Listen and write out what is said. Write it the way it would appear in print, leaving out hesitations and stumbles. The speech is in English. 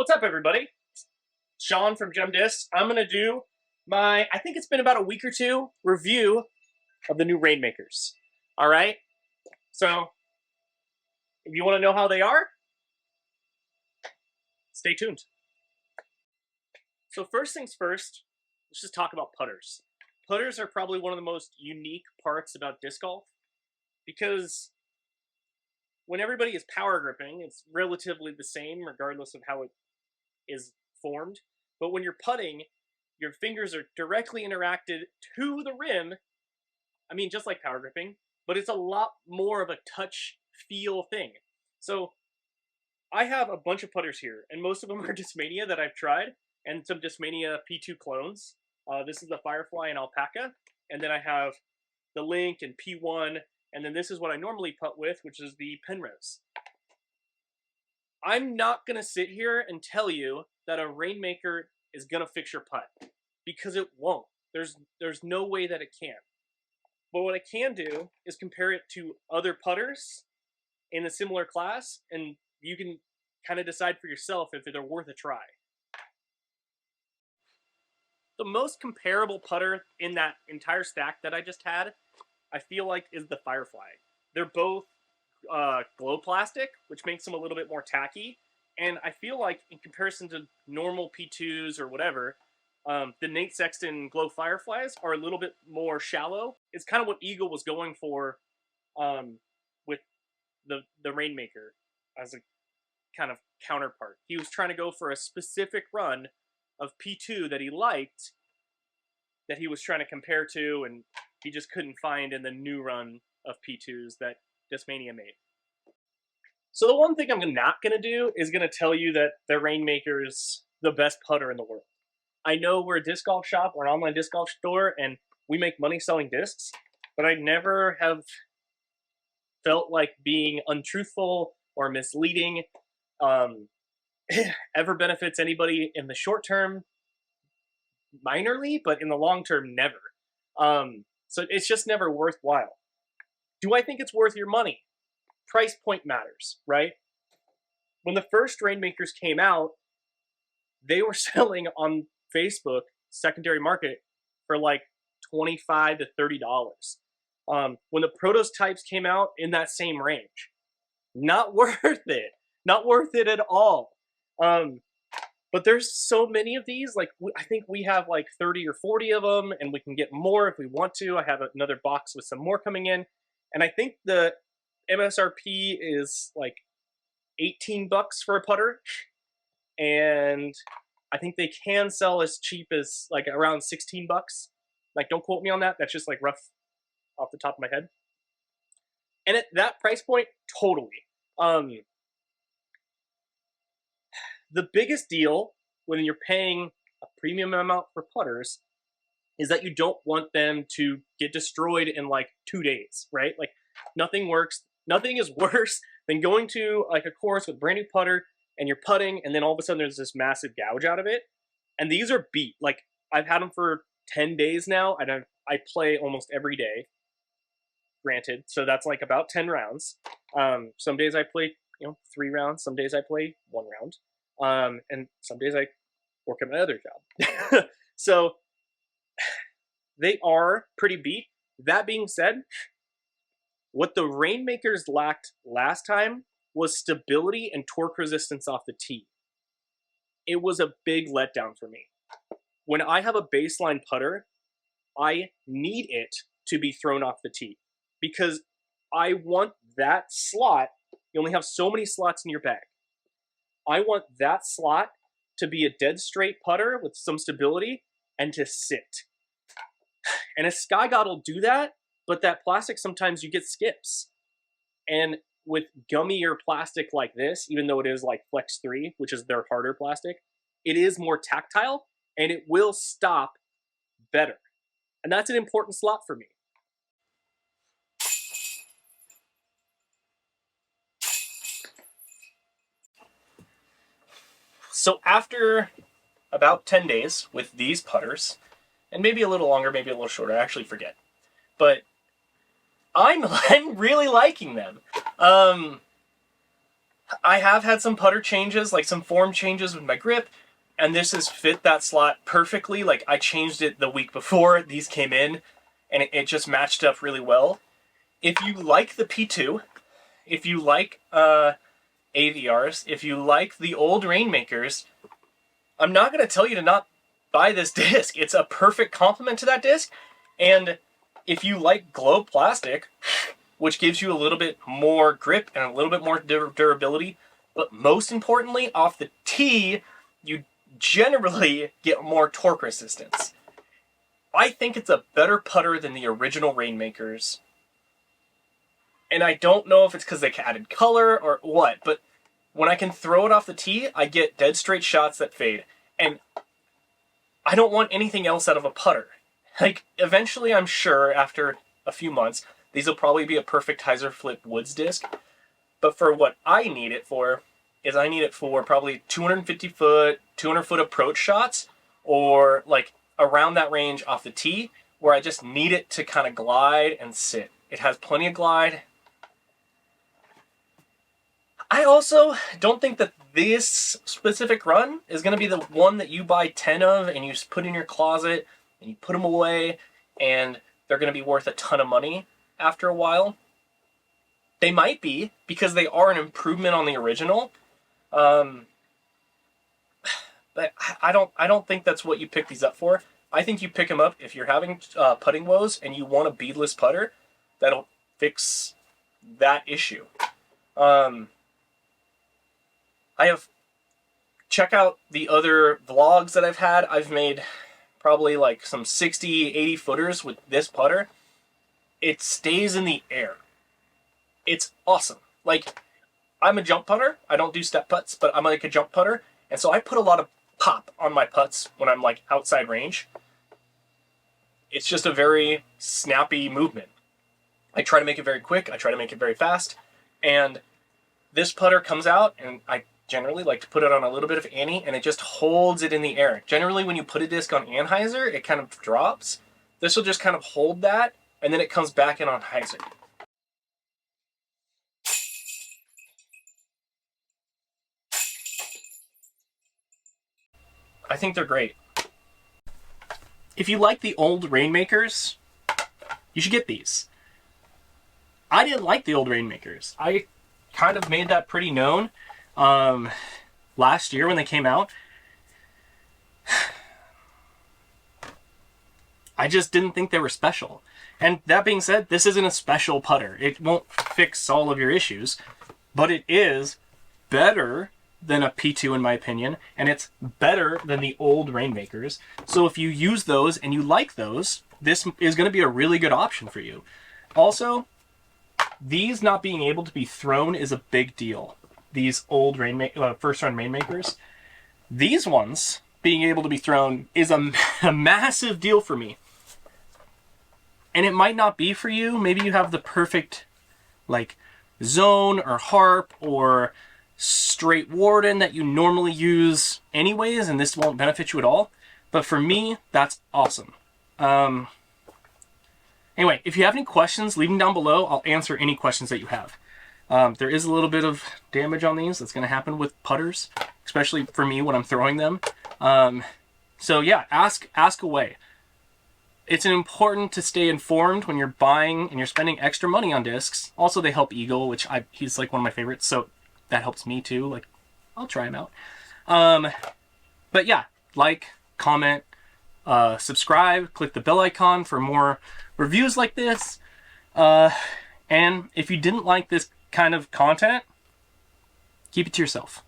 What's up, everybody? Sean from Gem Discs. I'm going to do my, I think it's been about a week or two, review of the new Rainmakers. All right? So, if you want to know how they are, stay tuned. So first things first, let's just talk about putters. Putters are probably one of the most unique parts about disc golf because when everybody is power gripping, it's relatively the same regardless of how it is formed. But when you're putting, your fingers are directly interacted to the rim. I mean, just like power gripping, but it's a lot more of a touch feel thing. So I have a bunch of putters here, and most of them are Discmania that I've tried, and some Discmania P2 clones. This is the Firefly and Alpaca, and then I have the Link and P1, and then this is what I normally putt with, which is the Penrose. I'm not going to sit here and tell you that a Rainmaker is going to fix your putt, because it won't. There's no way that it can. But what I can do is compare it to other putters in a similar class, and you can kind of decide for yourself if they're worth a try. The most comparable putter in that entire stack that I just had, I feel like, is the Firefly. They're both glow plastic, which makes them a little bit more tacky. And I feel like in comparison to normal P2s or whatever, the Nate Sexton glow Fireflies are a little bit more shallow. It's kind of what Eagle was going for with the Rainmaker as a kind of counterpart. He was trying to go for a specific run of P2 that he liked, that he was trying to compare to, and he just couldn't find in the new run of P2s that Discmania made. So the one thing I'm not going to do is going to tell you that the Rainmaker is the best putter in the world. I know we're a disc golf shop, we're an online disc golf store, and we make money selling discs, but I never have felt like being untruthful or misleading ever benefits anybody in the short term, minorly, but in the long term, never. So it's just never worthwhile. Do I think it's worth your money? Price point matters, right? When the first Rainmakers came out, they were selling on Facebook secondary market for like $25 to $30. When the prototypes came out, in that same range. Not worth it. Not worth it at all. But there's so many of these. Like, I think we have like 30 or 40 of them, and we can get more if we want to. I have another box with some more coming in. And I think the MSRP is like 18 bucks for a putter. And I think they can sell as cheap as like around 16 bucks. Like, don't quote me on that. That's just like rough off the top of my head. And at that price point, totally. The biggest deal when you're paying a premium amount for putters is that you don't want them to get destroyed in like 2 days, right? Like, nothing is worse than going to like a course with brand new putter and you're putting, and then all of a sudden there's this massive gouge out of it. And these are beat. Like, I've had them for 10 days now, and I play almost every day, granted. So that's like about 10 rounds. Some days I play, 3 rounds. Some days I play 1 round. And some days I work at my other job. So they are pretty beat. That being said, what the Rainmakers lacked last time was stability and torque resistance off the tee. It was a big letdown for me. When I have a baseline putter, I need it to be thrown off the tee because I want that slot. You only have so many slots in your bag. I want that slot to be a dead straight putter with some stability and to sit. And a Sky God will do that, but that plastic, sometimes you get skips. And with gummier plastic like this, even though it is like Flex 3, which is their harder plastic, it is more tactile and it will stop better. And that's an important slot for me. So after about 10 days with these putters, and maybe a little longer, maybe a little shorter, I actually forget, but I'm really liking them. I have had some putter changes, like some form changes with my grip, and this has fit that slot perfectly. Like I changed it the week before these came in, and it just matched up really well. If you like the P2, if you like AVRs, if you like the old Rainmakers, I'm not going to tell you to not buy this disc. It's a perfect complement to that disc, and if you like glow plastic, which gives you a little bit more grip and a little bit more durability, but most importantly, off the tee, you generally get more torque resistance. I think it's a better putter than the original Rainmakers. And I don't know if it's because they added color or what, but when I can throw it off the tee, I get dead straight shots that fade. And I don't want anything else out of a putter. Like, eventually, I'm sure, after a few months, these will probably be a perfect hyzer flip woods disc. But for what I need it for, is I need it for probably 250 foot, 200 foot approach shots, or like around that range off the tee, where I just need it to kind of glide and sit. It has plenty of glide. I also don't think that this specific run is going to be the one that you buy 10 of and you put in your closet and you put them away and they're going to be worth a ton of money after a while. They might be, because they are an improvement on the original. But I don't think that's what you pick these up for. I think you pick them up if you're having putting woes and you want a beadless putter that'll fix that issue. Check out the other vlogs that I've had. I've made probably like some 60, 80 footers with this putter. It stays in the air. It's awesome. Like, I'm a jump putter. I don't do step putts, but I'm like a jump putter. And so I put a lot of pop on my putts when I'm like outside range. It's just a very snappy movement. I try to make it very quick. I try to make it very fast. And this putter comes out, and I generally like to put it on a little bit of Annie, and it just holds it in the air. Generally, when you put a disc on Anheuser, it kind of drops. This will just kind of hold that, and then it comes back in on Heiser. I think they're great. If you like the old Rainmakers, you should get these. I didn't like the old Rainmakers. I kind of made that pretty known last year when they came out. I just didn't think they were special. And that being said, this isn't a special putter. It won't fix all of your issues, but it is better than a P2 in my opinion, and it's better than the old Rainmakers. So if you use those and you like those, this is going to be a really good option for you. Also, these not being able to be thrown is a big deal. These old first run Rainmakers. These ones being able to be thrown is a massive deal for me. And it might not be for you. Maybe you have the perfect like zone or harp or straight Warden that you normally use anyways, and this won't benefit you at all. But for me, that's awesome. Anyway, if you have any questions, leave them down below. I'll answer any questions that you have. There is a little bit of damage on these that's going to happen with putters, especially for me when I'm throwing them. So yeah, ask away. It's important to stay informed when you're buying and you're spending extra money on discs. Also, they help Eagle, which he's like one of my favorites, so that helps me too. Like, I'll try him out. But yeah, like, comment, subscribe, click the bell icon for more reviews like this. And if you didn't like this kind of content, keep it to yourself.